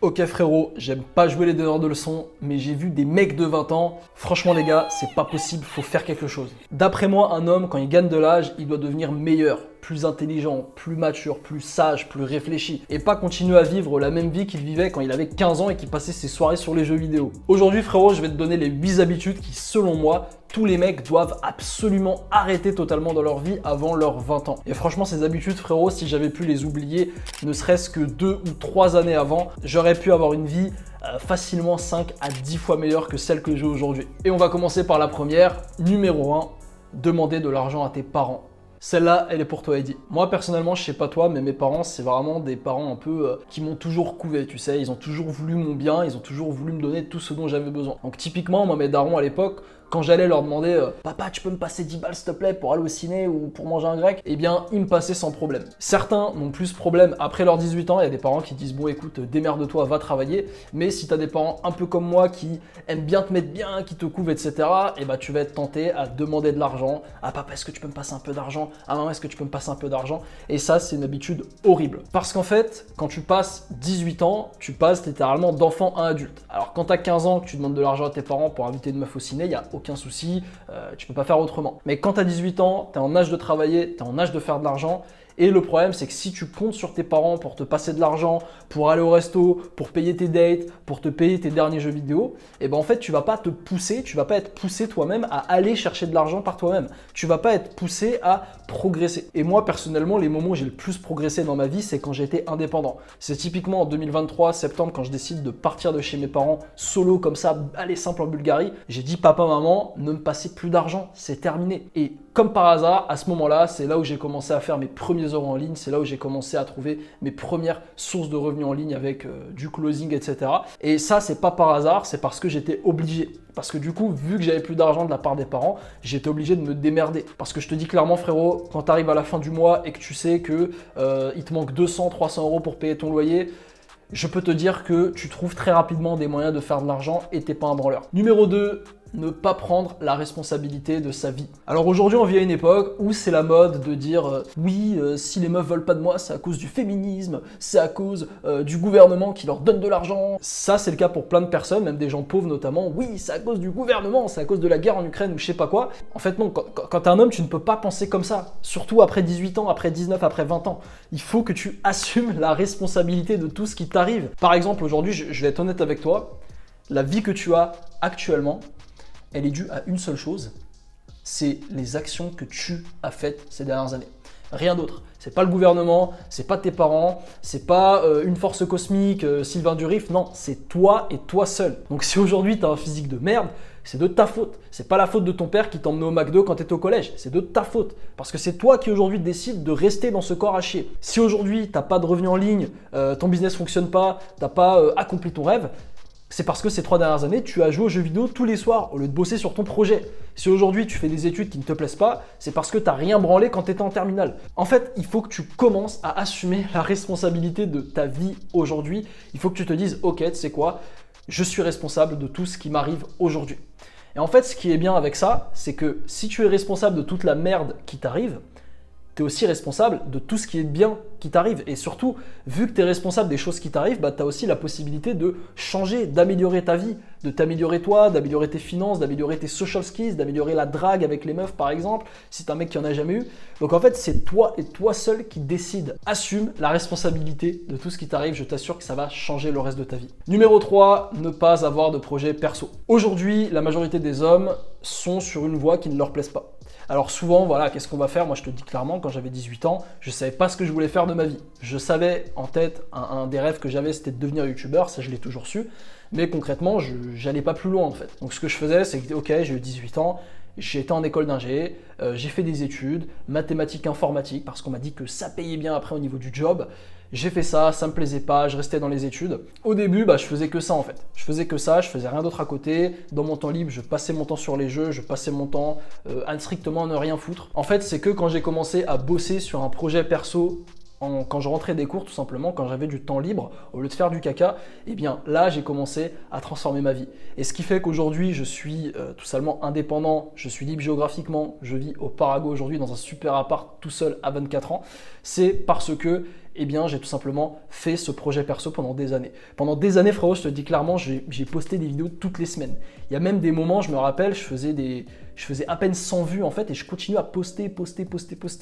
Ok frérot, j'aime pas jouer les donneurs de leçons, mais j'ai vu des mecs de 20 ans. Franchement les gars, c'est pas possible, faut faire quelque chose. D'après moi, un homme, quand il gagne de l'âge, il doit devenir meilleur, plus intelligent, plus mature, plus sage, plus réfléchi. Et pas continuer à vivre la même vie qu'il vivait quand il avait 15 ans et qu'il passait ses soirées sur les jeux vidéo. Aujourd'hui frérot, je vais te donner les 8 habitudes qui, selon moi, tous les mecs doivent absolument arrêter totalement dans leur vie avant leurs 20 ans. Et franchement, ces habitudes, frérot, si j'avais pu les oublier, ne serait-ce que 2 ou 3 années avant, j'aurais pu avoir une vie facilement 5 à 10 fois meilleure que celle que j'ai aujourd'hui. Et on va commencer par la première, numéro 1, demander de l'argent à tes parents. Celle-là, elle est pour toi, Eddie. Moi, personnellement, je sais pas toi, mais mes parents, c'est vraiment des parents un peu qui m'ont toujours couvé, tu sais. Ils ont toujours voulu mon bien, ils ont toujours voulu me donner tout ce dont j'avais besoin. Donc, typiquement, moi, mes darons à l'époque, quand j'allais leur demander Papa, tu peux me passer 10 balles, s'il te plaît, pour aller au ciné ou pour manger un grec ?» Eh bien, ils me passaient sans problème. Certains n'ont plus ce problème après leurs 18 ans. Il y a des parents qui disent « Bon, écoute, démerde-toi, va travailler. » Mais si tu as des parents un peu comme moi qui aiment bien te mettre bien, qui te couvrent, etc., eh ben, tu vas être tenté à demander de l'argent. « Ah, papa, est-ce que tu peux me passer un peu d'argent ? Ah, maman, est-ce que tu peux me passer un peu d'argent ?» Et ça, c'est une habitude horrible. Parce qu'en fait, quand tu passes 18 ans, tu passes littéralement d'enfant à adulte. Alors, quand tu as 15 ans, que tu demandes de l'argent à tes parents pour inviter une meuf au ciné, il n'y a aucun souci. Tu peux pas faire autrement. Mais quand tu as 18 ans, tu es en âge de travailler, tu es en âge de faire de l'argent. Et le problème, c'est que si tu comptes sur tes parents pour te passer de l'argent, pour aller au resto, pour payer tes dates, pour te payer tes derniers jeux vidéo, et ben en fait, tu vas pas te pousser, tu vas pas être poussé toi-même à aller chercher de l'argent par toi-même. Tu vas pas être poussé à progresser. Et moi, personnellement, les moments où j'ai le plus progressé dans ma vie, c'est quand j'étais indépendant. C'est typiquement en 2023, septembre, quand je décide de partir de chez mes parents solo comme ça, aller simple en Bulgarie. J'ai dit papa, maman, ne me passez plus d'argent, c'est terminé. Et comme par hasard, à ce moment-là, c'est là où j'ai commencé à faire mes premiers euros en ligne, c'est là où j'ai commencé à trouver mes premières sources de revenus en ligne avec du closing, etc. Et ça, c'est pas par hasard, c'est parce que j'étais obligé. Parce que du coup, vu que j'avais plus d'argent de la part des parents, j'étais obligé de me démerder. Parce que je te dis clairement, frérot, quand tu arrives à la fin du mois et que tu sais que il te manque 200, 300 euros pour payer ton loyer, je peux te dire que tu trouves très rapidement des moyens de faire de l'argent et t'es pas un branleur. Numéro 2, ne pas prendre la responsabilité de sa vie. Alors aujourd'hui, on vit à une époque où c'est la mode de dire oui, si les meufs veulent pas de moi, c'est à cause du féminisme, c'est à cause du gouvernement qui leur donne de l'argent. Ça, c'est le cas pour plein de personnes, même des gens pauvres notamment. Oui, c'est à cause du gouvernement, c'est à cause de la guerre en Ukraine ou je sais pas quoi. En fait, non, quand t'es un homme, tu ne peux pas penser comme ça. Surtout après 18 ans, après 19, après 20 ans. Il faut que tu assumes la responsabilité de tout ce qui t'arrive. Par exemple, aujourd'hui, je vais être honnête avec toi, la vie que tu as actuellement, elle est due à une seule chose, c'est les actions que tu as faites ces dernières années. Rien d'autre. C'est pas le gouvernement, c'est pas tes parents, c'est pas une force cosmique, Sylvain Durif, non, c'est toi et toi seul. Donc si aujourd'hui tu as un physique de merde, c'est de ta faute. C'est pas la faute de ton père qui t'emmenait au McDo quand tu étais au collège, c'est de ta faute. Parce que c'est toi qui aujourd'hui décides de rester dans ce corps à chier. Si aujourd'hui t'as pas de revenus en ligne, ton business fonctionne pas, t'as pas accompli ton rêve, c'est parce que ces 3 dernières années, tu as joué aux jeux vidéo tous les soirs au lieu de bosser sur ton projet. Si aujourd'hui tu fais des études qui ne te plaisent pas, c'est parce que tu n'as rien branlé quand tu étais en terminale. En fait, il faut que tu commences à assumer la responsabilité de ta vie aujourd'hui. Il faut que tu te dises, ok, tu sais quoi, je suis responsable de tout ce qui m'arrive aujourd'hui. Et en fait, ce qui est bien avec ça, c'est que si tu es responsable de toute la merde qui t'arrive, tu es aussi responsable de tout ce qui est bien qui t'arrive. Et surtout, vu que tu es responsable des choses qui t'arrivent, bah, tu as aussi la possibilité de changer, d'améliorer ta vie, de t'améliorer toi, d'améliorer tes finances, d'améliorer tes social skills, d'améliorer la drague avec les meufs par exemple, si tu es un mec qui en a jamais eu. Donc en fait, c'est toi et toi seul qui décide. Assume la responsabilité de tout ce qui t'arrive, je t'assure que ça va changer le reste de ta vie. Numéro 3, ne pas avoir de projet perso. Aujourd'hui, la majorité des hommes sont sur une voie qui ne leur plaise pas. Alors souvent, voilà, qu'est-ce qu'on va faire? Moi, je te dis clairement, quand j'avais 18 ans, je ne savais pas ce que je voulais faire de ma vie. Je savais en tête, un des rêves que j'avais, c'était de devenir youtubeur, ça je l'ai toujours su. Mais concrètement, je n'allais pas plus loin en fait. Donc ce que je faisais, c'est que, ok, j'ai eu 18 ans, j'ai été en école d'ingé, j'ai fait des études, mathématiques, informatique, parce qu'on m'a dit que ça payait bien après au niveau du job. J'ai fait ça, ça me plaisait pas, je restais dans les études. Au début, je faisais que ça en fait. Je faisais que ça, je faisais rien d'autre à côté. Dans mon temps libre, je passais mon temps sur les jeux, je passais mon temps à strictement ne rien foutre. En fait, c'est que quand j'ai commencé à bosser sur un projet perso, quand je rentrais des cours tout simplement, quand j'avais du temps libre, au lieu de faire du caca, eh bien là j'ai commencé à transformer ma vie. Et ce qui fait qu'aujourd'hui je suis tout simplement indépendant, je suis libre géographiquement, je vis au Paraguay aujourd'hui dans un super appart tout seul à 24 ans, c'est parce que Eh bien, j'ai tout simplement fait ce projet perso pendant des années. Pendant des années, frérot, je te dis clairement, j'ai posté des vidéos toutes les semaines. Il y a même des moments, je me rappelle, je faisais à peine 100 vues en fait et je continuais à poster.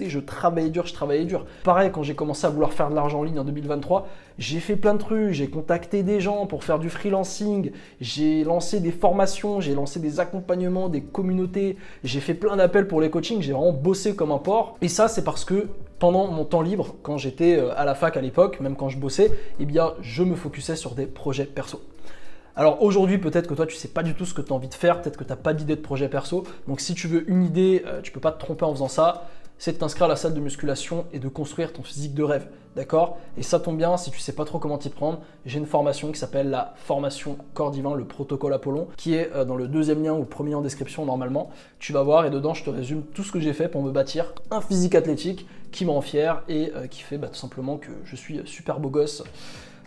Je travaillais dur. Pareil, quand j'ai commencé à vouloir faire de l'argent en ligne en 2023, j'ai fait plein de trucs, j'ai contacté des gens pour faire du freelancing, j'ai lancé des formations, j'ai lancé des accompagnements, des communautés, j'ai fait plein d'appels pour les coachings, j'ai vraiment bossé comme un porc. Et ça, c'est parce que pendant mon temps libre, quand j'étais à la fac à l'époque, même quand je bossais, eh bien, je me focusais sur des projets perso. Alors aujourd'hui, peut-être que toi, tu sais pas du tout ce que tu as envie de faire, peut-être que tu n'as pas d'idée de projet perso. Donc si tu veux une idée, tu peux pas te tromper en faisant ça, c'est de t'inscrire à la salle de musculation et de construire ton physique de rêve, d'accord? Et ça tombe bien, si tu sais pas trop comment t'y prendre, j'ai une formation qui s'appelle la formation Corps Divin, le protocole Apollon, qui est dans le deuxième lien ou le premier lien en description normalement. Tu vas voir et dedans, je te résume tout ce que j'ai fait pour me bâtir un physique athlétique qui me rend fier et qui fait tout simplement que je suis super beau gosse.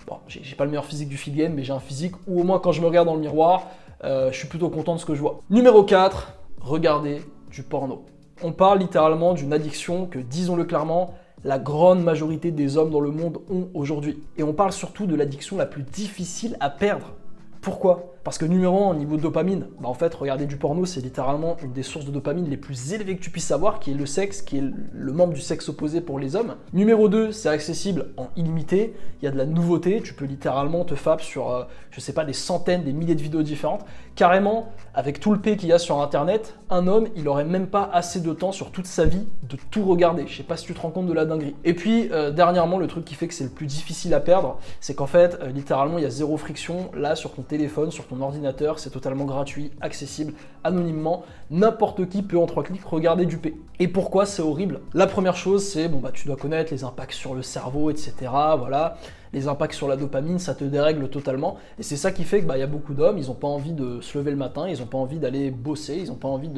Bon, j'ai pas le meilleur physique du feed game, mais j'ai un physique où au moins quand je me regarde dans le miroir, je suis plutôt content de ce que je vois. Numéro 4, regarder du porno. On parle littéralement d'une addiction que, disons-le clairement, la grande majorité des hommes dans le monde ont aujourd'hui. Et on parle surtout de l'addiction la plus difficile à perdre. Pourquoi? Parce que numéro 1, au niveau de dopamine, en fait, regarder du porno, c'est littéralement une des sources de dopamine les plus élevées que tu puisses avoir, qui est le sexe, qui est le membre du sexe opposé pour les hommes. Numéro 2, c'est accessible en illimité, il y a de la nouveauté, tu peux littéralement te fap sur, je sais pas, des centaines, des milliers de vidéos différentes. Carrément, avec tout le P qu'il y a sur Internet, un homme, il aurait même pas assez de temps sur toute sa vie de tout regarder. Je sais pas si tu te rends compte de la dinguerie. Et puis, dernièrement, le truc qui fait que c'est le plus difficile à perdre, c'est qu'en fait, littéralement, il y a zéro friction. Là, sur ton téléphone, sur ton ordinateur, c'est totalement gratuit, accessible, anonymement. N'importe qui peut en 3 clics regarder du P. Et pourquoi c'est horrible? La première chose, c'est, tu dois connaître les impacts sur le cerveau, etc. Voilà. Les impacts sur la dopamine, ça te dérègle totalement. Et c'est ça qui fait que y a beaucoup d'hommes, ils n'ont pas envie de se lever le matin, ils n'ont pas envie d'aller bosser, ils n'ont pas envie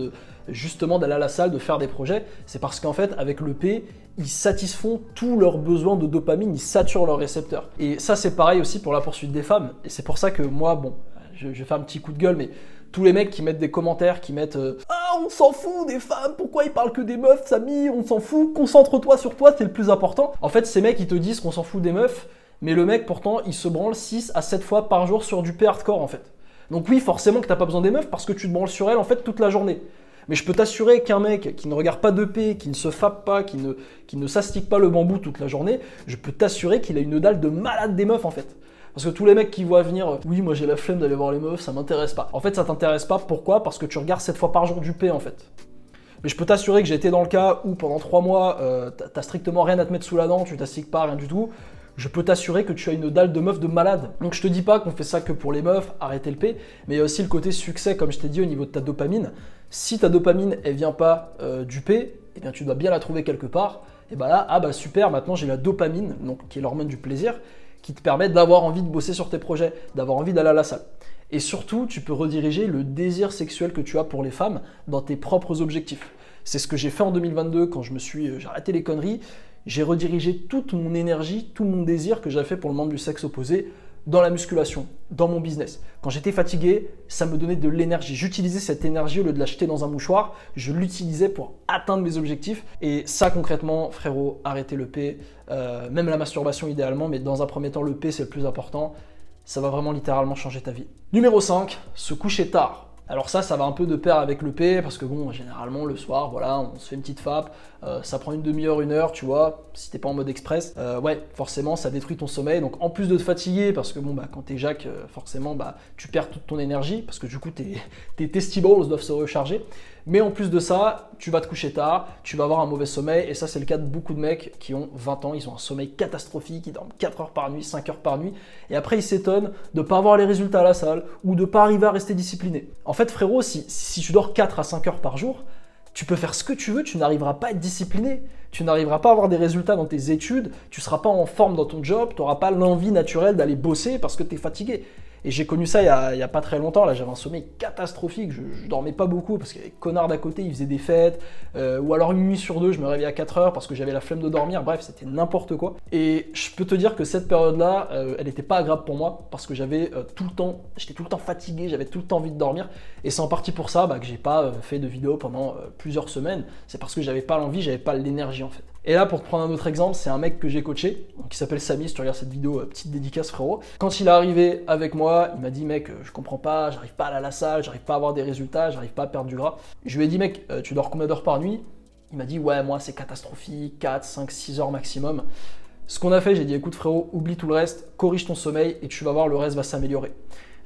justement d'aller à la salle, de faire des projets. C'est parce qu'en fait, avec le P, ils satisfont tous leurs besoins de dopamine, ils saturent leurs récepteurs. Et ça, c'est pareil aussi pour la poursuite des femmes. Et c'est pour ça que moi, je vais faire un petit coup de gueule, mais tous les mecs qui mettent des commentaires, qui mettent ah, on s'en fout des femmes, pourquoi ils parlent que des meufs, Samy, on s'en fout, concentre-toi sur toi, c'est le plus important. En fait, ces mecs, ils te disent qu'on s'en fout des meufs, mais le mec, pourtant, il se branle 6 à 7 fois par jour sur du P hardcore, en fait. Donc oui, forcément que t'as pas besoin des meufs parce que tu te branles sur elles, en fait, toute la journée. Mais je peux t'assurer qu'un mec qui ne regarde pas de P, qui ne se fappe pas, qui ne s'astique pas le bambou toute la journée, je peux t'assurer qu'il a une dalle de malade des meufs, en fait. Parce que tous les mecs qui voient venir, oui, moi j'ai la flemme d'aller voir les meufs, ça m'intéresse pas. En fait, ça t'intéresse pas, pourquoi? Parce que tu regardes 7 fois par jour du P, en fait. Mais je peux t'assurer que j'ai été dans le cas où pendant 3 mois, t'as strictement rien à te mettre sous la dent, tu t'astiques pas, rien du tout. Je peux t'assurer que tu as une dalle de meuf de malade. Donc je te dis pas qu'on fait ça que pour les meufs, arrêtez le P, mais il y a aussi le côté succès, comme je t'ai dit, au niveau de ta dopamine. Si ta dopamine, elle vient pas du P, eh bien tu dois bien la trouver quelque part. Et là, super, maintenant j'ai la dopamine, donc qui est l'hormone du plaisir, qui te permet d'avoir envie de bosser sur tes projets, d'avoir envie d'aller à la salle. Et surtout, tu peux rediriger le désir sexuel que tu as pour les femmes dans tes propres objectifs. C'est ce que j'ai fait en 2022 quand j'ai arrêté les conneries. J'ai redirigé toute mon énergie, tout mon désir que j'avais fait pour le membre du sexe opposé dans la musculation, dans mon business. Quand j'étais fatigué, ça me donnait de l'énergie. J'utilisais cette énergie au lieu de la jeter dans un mouchoir, je l'utilisais pour atteindre mes objectifs. Et ça concrètement, frérot, arrêtez le P, même la masturbation idéalement, mais dans un premier temps, le P c'est le plus important. Ça va vraiment littéralement changer ta vie. Numéro 5, se coucher tard. Alors ça va un peu de pair avec le P, parce que généralement le soir, voilà, on se fait une petite fape, ça prend une demi-heure, 1 heure, tu vois, si t'es pas en mode express, ouais, forcément ça détruit ton sommeil, donc en plus de te fatiguer, parce que quand t'es Jacques, forcément, tu perds toute ton énergie, parce que du coup tes testicles doivent se recharger, mais en plus de ça, tu vas te coucher tard, tu vas avoir un mauvais sommeil, et ça c'est le cas de beaucoup de mecs qui ont 20 ans, ils ont un sommeil catastrophique, ils dorment 4 heures par nuit, 5 heures par nuit, et après ils s'étonnent de pas avoir les résultats à la salle, ou de pas arriver à rester discipliné. En fait frérot, si tu dors 4 à 5 heures par jour, tu peux faire ce que tu veux, tu n'arriveras pas à être discipliné, tu n'arriveras pas à avoir des résultats dans tes études, tu ne seras pas en forme dans ton job, tu n'auras pas l'envie naturelle d'aller bosser parce que tu es fatigué. Et j'ai connu ça il y a pas très longtemps, là j'avais un sommeil catastrophique, je dormais pas beaucoup parce qu'il y avait des connards d'à côté, ils faisaient des fêtes, ou alors une nuit sur 2, je me réveillais à 4 heures parce que j'avais la flemme de dormir, bref, c'était n'importe quoi. Et je peux te dire que cette période-là, elle n'était pas agréable pour moi parce que j'étais tout le temps fatigué, j'avais tout le temps envie de dormir, et c'est en partie pour ça que j'ai pas fait de vidéo pendant plusieurs semaines, c'est parce que j'avais pas l'envie, j'avais pas l'énergie en fait. Et là, pour te prendre un autre exemple, c'est un mec que j'ai coaché, qui s'appelle Samy. Si tu regardes cette vidéo, petite dédicace frérot. Quand il est arrivé avec moi, il m'a dit mec, je comprends pas, j'arrive pas à aller à la salle, j'arrive pas à avoir des résultats, j'arrive pas à perdre du gras. Je lui ai dit mec, tu dors combien d'heures par nuit? Il m'a dit ouais, moi c'est catastrophique, 4, 5, 6 heures maximum. Ce qu'on a fait, j'ai dit écoute frérot, oublie tout le reste, corrige ton sommeil et tu vas voir, le reste va s'améliorer.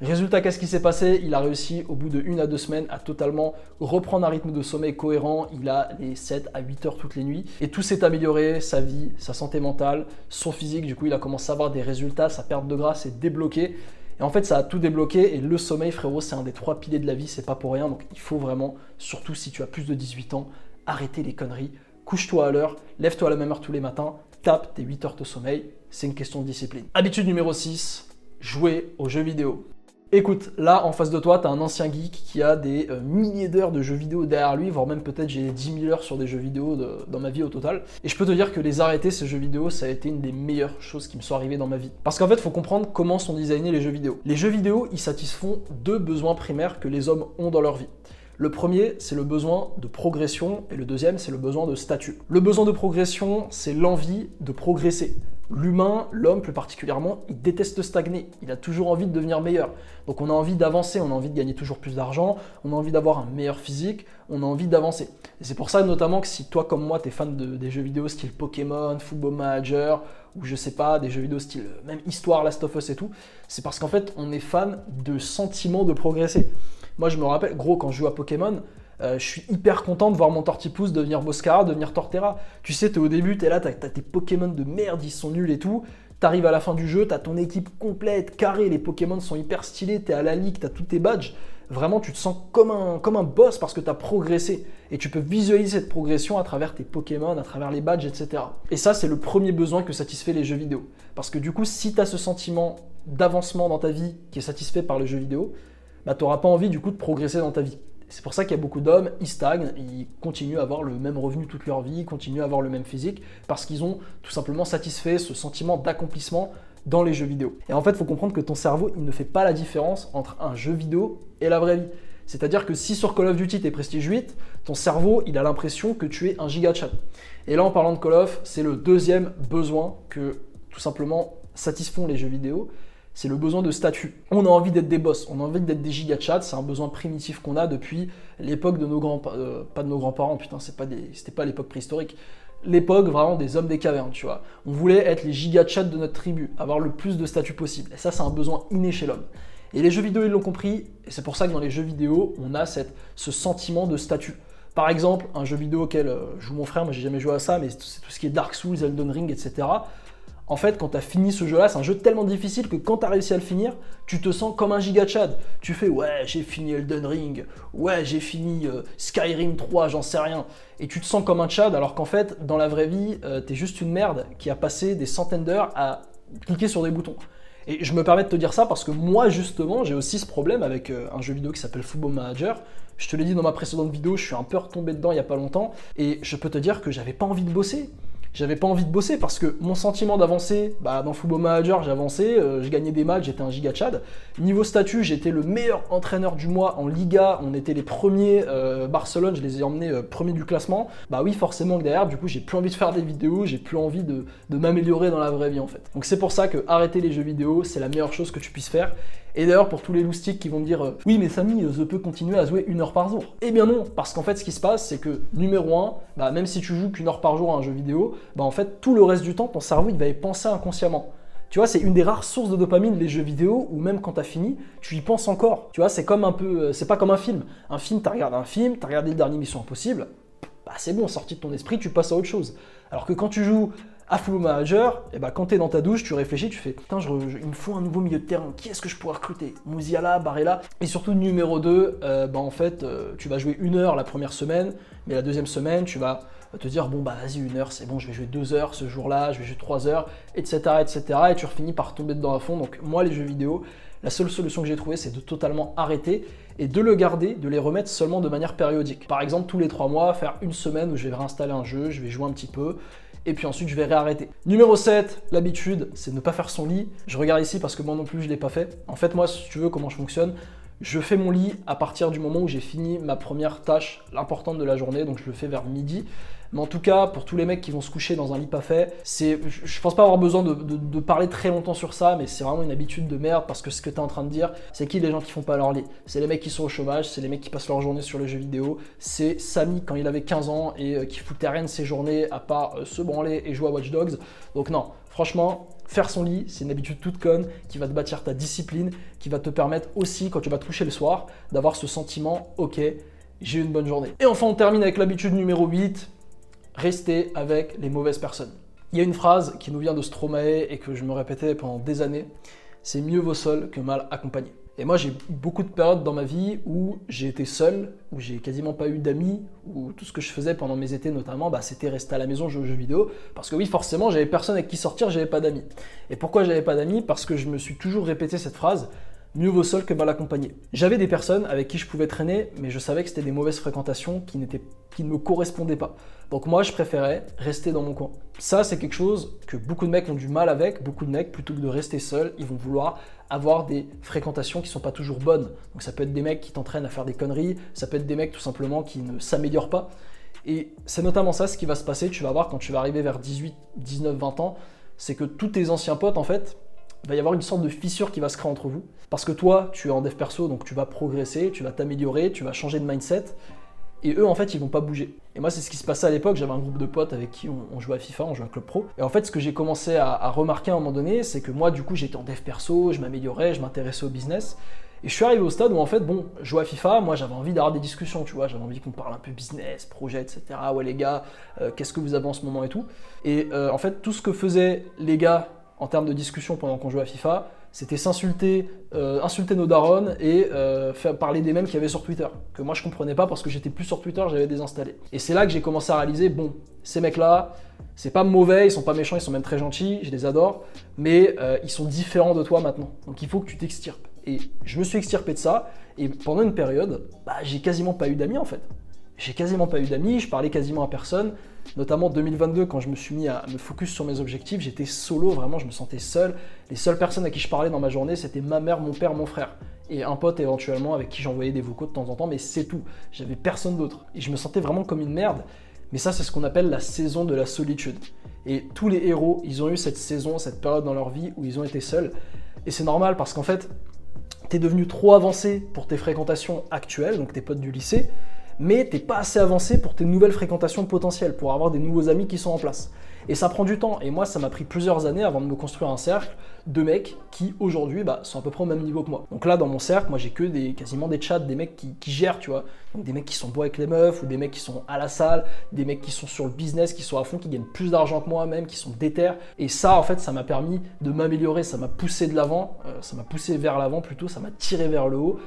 Résultat, qu'est-ce qui s'est passé? Il a réussi au bout de 1 à 2 semaines à totalement reprendre un rythme de sommeil cohérent. Il a les 7 à 8 heures toutes les nuits et tout s'est amélioré, sa vie, sa santé mentale, son physique. Du coup, il a commencé à avoir des résultats, sa perte de gras s'est débloquée. Et en fait, ça a tout débloqué et le sommeil, frérot, c'est un des 3 piliers de la vie, c'est pas pour rien. Donc il faut vraiment, surtout si tu as plus de 18 ans, arrêter les conneries. Couche-toi à l'heure, lève-toi à la même heure tous les matins, tape tes 8 heures de sommeil, c'est une question de discipline. Habitude numéro 6, jouer aux jeux vidéo. Écoute, là en face de toi, tu as un ancien geek qui a des milliers d'heures de jeux vidéo derrière lui, voire même peut-être j'ai 10 000 heures sur des jeux vidéo dans ma vie au total. Et je peux te dire que les arrêter, ces jeux vidéo, ça a été une des meilleures choses qui me sont arrivées dans ma vie. Parce qu'en fait, il faut comprendre comment sont designés les jeux vidéo. Les jeux vidéo, ils satisfont 2 besoins primaires que les hommes ont dans leur vie. Le premier, c'est le besoin de progression et le deuxième, c'est le besoin de statut. Le besoin de progression, c'est l'envie de progresser. L'humain, l'homme plus particulièrement, il déteste stagner, il a toujours envie de devenir meilleur. Donc on a envie d'avancer, on a envie de gagner toujours plus d'argent, on a envie d'avoir un meilleur physique, on a envie d'avancer. Et c'est pour ça notamment que si toi comme moi, tu es fan des jeux vidéo style Pokémon, Football Manager, ou je sais pas, des jeux vidéo style même Histoire, Last of Us et tout, c'est parce qu'en fait on est fan de sentiment de progresser. Moi je me rappelle, gros, quand je joue à Pokémon, je suis hyper content de voir mon Tortipousse devenir Boscara, devenir Torterra. Tu sais, t'es au début, t'es là, t'as tes Pokémon de merde, ils sont nuls et tout. T'arrives à la fin du jeu, t'as ton équipe complète, carrée, les Pokémon sont hyper stylés, t'es à la ligue, t'as tous tes badges. Vraiment, tu te sens comme un boss parce que t'as progressé. Et tu peux visualiser cette progression à travers tes Pokémon, à travers les badges, etc. Et ça, c'est le premier besoin que satisfait les jeux vidéo. Parce que du coup, si t'as ce sentiment d'avancement dans ta vie qui est satisfait par les jeux vidéo, bah t'auras pas envie du coup de progresser dans ta vie. C'est pour ça qu'il y a beaucoup d'hommes, ils stagnent, ils continuent à avoir le même revenu toute leur vie, ils continuent à avoir le même physique, parce qu'ils ont tout simplement satisfait ce sentiment d'accomplissement dans les jeux vidéo. Et en fait, il faut comprendre que ton cerveau, il ne fait pas la différence entre un jeu vidéo et la vraie vie. C'est-à-dire que si sur Call of Duty, t'es Prestige 8, ton cerveau, il a l'impression que tu es un giga chat. Et là, en parlant de Call of, c'est le deuxième besoin que tout simplement satisfont les jeux vidéo. C'est le besoin de statut. On a envie d'être des boss, on a envie d'être des giga chats, c'est un besoin primitif qu'on a depuis l'époque de nos grands-parents, pas de nos grands-parents, putain, c'était pas l'époque préhistorique, l'époque vraiment des hommes des cavernes, tu vois. On voulait être les giga chats de notre tribu, avoir le plus de statut possible. Et ça, c'est un besoin inné chez l'homme. Et les jeux vidéo, ils l'ont compris, et c'est pour ça que dans les jeux vidéo, on a ce sentiment de statut. Par exemple, un jeu vidéo auquel joue mon frère, moi j'ai jamais joué à ça, mais c'est tout ce qui est Dark Souls, Elden Ring, etc. En fait, quand tu as fini ce jeu-là, c'est un jeu tellement difficile que quand tu as réussi à le finir, tu te sens comme un giga chad. Tu fais « ouais, j'ai fini Elden Ring, ouais, j'ai fini Skyrim 3, j'en sais rien ». Et tu te sens comme un chad alors qu'en fait, dans la vraie vie, tu es juste une merde qui a passé des centaines d'heures à cliquer sur des boutons. Et je me permets de te dire ça parce que moi, justement, j'ai aussi ce problème avec un jeu vidéo qui s'appelle Football Manager. Je te l'ai dit dans ma précédente vidéo, je suis un peu retombé dedans il n'y a pas longtemps. Et je peux te dire que j'avais pas envie de bosser. J'avais pas envie de bosser parce que mon sentiment d'avancer, dans Football Manager, j'ai avancé, je gagnais des matchs, j'étais un giga chad. Niveau statut, j'étais le meilleur entraîneur du mois en Liga, on était les premiers, Barcelone, je les ai emmenés premiers du classement. Bah oui, forcément que derrière, du coup, j'ai plus envie de faire des vidéos, j'ai plus envie de m'améliorer dans la vraie vie en fait. Donc c'est pour ça que arrêter les jeux vidéo, c'est la meilleure chose que tu puisses faire. Et d'ailleurs, pour tous les loustiques qui vont me dire « Oui, mais Samy, je peux continuer à jouer 1 heure par jour ». Eh bien non, parce qu'en fait, ce qui se passe, c'est que, numéro 1, même si tu joues qu'1 heure par jour à un jeu vidéo, en fait, tout le reste du temps, ton cerveau, il va y penser inconsciemment. Tu vois, c'est une des rares sources de dopamine, les jeux vidéo, où même quand t'as fini, tu y penses encore. Tu vois, c'est comme un peu, c'est pas comme un film. Un film, t'as regardé un film, t'as regardé le dernier Mission Impossible, c'est bon, sorti de ton esprit, tu passes à autre chose. Alors que quand tu joues à Football Manager, quand t'es dans ta douche, tu réfléchis, tu fais putain, il me faut un nouveau milieu de terrain, qui est-ce que je pourrais recruter? Musiala, Barella. Et surtout, numéro 2, en fait, tu vas jouer 1 heure la première semaine, mais la deuxième semaine, tu vas te dire bon, vas-y, 1 heure, c'est bon, je vais jouer 2 heures ce jour-là, je vais jouer 3 heures, etc., etc. Et tu finis par tomber dedans à fond. Donc, moi, les jeux vidéo, la seule solution que j'ai trouvée, c'est de totalement arrêter et de le garder, de les remettre seulement de manière périodique. Par exemple, tous les 3 mois, faire une semaine où je vais réinstaller un jeu, je vais jouer un petit peu, et puis ensuite je vais réarrêter. Numéro 7, l'habitude, c'est ne pas faire son lit. Je regarde ici parce que moi non plus je ne l'ai pas fait. En fait, moi, si tu veux, comment je fonctionne, Je fais mon lit à partir du moment où j'ai fini ma première tâche, l'importante de la journée, donc je le fais vers midi. Mais en tout cas, pour tous les mecs qui vont se coucher dans un lit pas fait, je pense pas avoir besoin de parler très longtemps sur ça, mais c'est vraiment une habitude de merde parce que ce que tu es en train de dire, c'est qui les gens qui font pas leur lit? C'est les mecs qui sont au chômage, c'est les mecs qui passent leur journée sur les jeux vidéo, c'est Samy quand il avait 15 ans et qui foutait rien de ses journées à part se branler et jouer à Watch Dogs. Donc non, franchement, faire son lit, c'est une habitude toute conne qui va te bâtir ta discipline, qui va te permettre aussi, quand tu vas te coucher le soir, d'avoir ce sentiment, ok, j'ai eu une bonne journée. Et enfin, on termine avec l'habitude numéro 8, rester avec les mauvaises personnes. Il y a une phrase qui nous vient de Stromae et que je me répétais pendant des années, c'est mieux vaut seul que mal accompagné. Et moi, j'ai eu beaucoup de périodes dans ma vie où j'ai été seul, où j'ai quasiment pas eu d'amis, où tout ce que je faisais pendant mes étés notamment, c'était rester à la maison, jouer aux jeux vidéo, parce que oui, forcément, j'avais personne avec qui sortir, j'avais pas d'amis. Et pourquoi j'avais pas d'amis? Parce que je me suis toujours répété cette phrase, mieux vaut seul que mal accompagné. J'avais des personnes avec qui je pouvais traîner, mais je savais que c'était des mauvaises fréquentations qui ne me correspondaient pas. Donc moi, je préférais rester dans mon coin. Ça, c'est quelque chose que beaucoup de mecs ont du mal avec. Beaucoup de mecs, plutôt que de rester seuls, ils vont vouloir avoir des fréquentations qui sont pas toujours bonnes. Donc ça peut être des mecs qui t'entraînent à faire des conneries, ça peut être des mecs tout simplement qui ne s'améliorent pas. Et c'est notamment ça ce qui va se passer, tu vas voir quand tu vas arriver vers 18, 19, 20 ans, c'est que tous tes anciens potes, en fait, il va y avoir une sorte de fissure qui va se créer entre vous. Parce que toi, tu es en dev perso, donc tu vas progresser, tu vas t'améliorer, tu vas changer de mindset. Et eux, en fait, ils vont pas bouger. Et moi, c'est ce qui se passait à l'époque. J'avais un groupe de potes avec qui on jouait à FIFA, on jouait à Club Pro. Et en fait, ce que j'ai commencé à remarquer à un moment donné, c'est que moi, du coup, j'étais en dev perso, je m'améliorais, je m'intéressais au business. Et je suis arrivé au stade où, en fait, bon, je jouais à FIFA, moi, j'avais envie d'avoir des discussions, tu vois. J'avais envie qu'on parle un peu business, projet, etc. Ouais, les gars, qu'est-ce que vous avez en ce moment et tout. Et en fait, tout ce que faisaient les gars en termes de discussion pendant qu'on jouait à FIFA, c'était s'insulter, insulter nos darons et faire parler des mèmes qu'il y avait sur Twitter, que moi je comprenais pas parce que j'étais plus sur Twitter, j'avais désinstallé. Et c'est là que j'ai commencé à réaliser, bon, ces mecs-là, c'est pas mauvais, ils sont pas méchants, ils sont même très gentils, je les adore, mais ils sont différents de toi maintenant. Donc il faut que tu t'extirpes. Et je me suis extirpé de ça, et pendant une période, j'ai quasiment pas eu d'amis en fait. J'ai quasiment pas eu d'amis, je parlais quasiment à personne. Notamment 2022, quand je me suis mis à me focus sur mes objectifs, j'étais solo, vraiment, je me sentais seul. Les seules personnes à qui je parlais dans ma journée, c'était ma mère, mon père, mon frère. Et un pote éventuellement avec qui j'envoyais des vocaux de temps en temps, mais c'est tout. J'avais personne d'autre. Et je me sentais vraiment comme une merde. Mais ça, c'est ce qu'on appelle la saison de la solitude. Et tous les héros, ils ont eu cette saison, cette période dans leur vie où ils ont été seuls. Et c'est normal parce qu'en fait, t'es devenu trop avancé pour tes fréquentations actuelles, donc tes potes du lycée, mais t'es pas assez avancé pour tes nouvelles fréquentations potentielles, pour avoir des nouveaux amis qui sont en place. Et ça prend du temps. Et moi, ça m'a pris plusieurs années avant de me construire un cercle de mecs qui, aujourd'hui, sont à peu près au même niveau que moi. Donc là, dans mon cercle, moi, j'ai que quasiment des chats, des mecs qui gèrent, tu vois. Donc des mecs qui sont beaux avec les meufs, ou des mecs qui sont à la salle, des mecs qui sont sur le business, qui sont à fond, qui gagnent plus d'argent que moi même, qui sont déter. Et ça, en fait, ça m'a permis de m'améliorer, ça m'a poussé de l'avant, ça m'a poussé vers l'avant plutôt, ça m'a tiré vers le haut.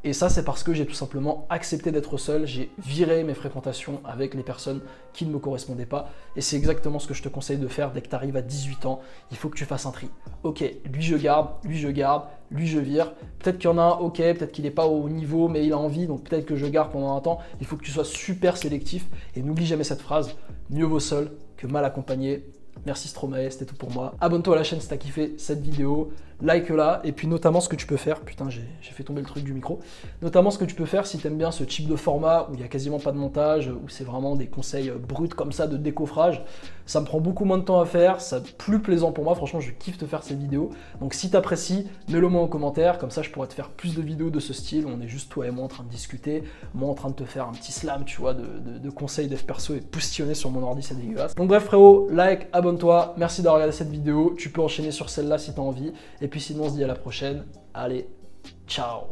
Et ça, c'est parce que j'ai tout simplement accepté d'être seul, j'ai viré mes fréquentations avec les personnes qui ne me correspondaient pas. Et c'est exactement ce que je te conseille de faire dès que tu arrives à 18 ans. Il faut que tu fasses un tri. Ok, lui je garde, lui je garde, lui je vire. Peut-être qu'il y en a un, ok, peut-être qu'il n'est pas au niveau, mais il a envie, donc peut-être que je garde pendant un temps. Il faut que tu sois super sélectif. Et n'oublie jamais cette phrase, mieux vaut seul que mal accompagné. Merci Stromae, c'était tout pour moi. Abonne-toi à la chaîne si t'as kiffé cette vidéo, like-la, et puis notamment ce que tu peux faire, putain j'ai fait tomber le truc du micro, notamment ce que tu peux faire si t'aimes bien ce type de format où il n'y a quasiment pas de montage, où c'est vraiment des conseils bruts comme ça de décoffrage, ça me prend beaucoup moins de temps à faire, c'est plus plaisant pour moi, franchement je kiffe te faire ces vidéos, donc si t'apprécies, mets-le moi en commentaire, comme ça je pourrais te faire plus de vidéos de ce style, où on est juste toi et moi en train de discuter, moi en train de te faire un petit slam, tu vois, de conseils dev perso et postillonner sur mon ordi, c'est dégueulasse. Donc bref frérot, like, abonne-toi, merci d'avoir regardé cette vidéo, tu peux enchaîner sur celle-là si t'as envie, et puis sinon on se dit à la prochaine, allez, ciao.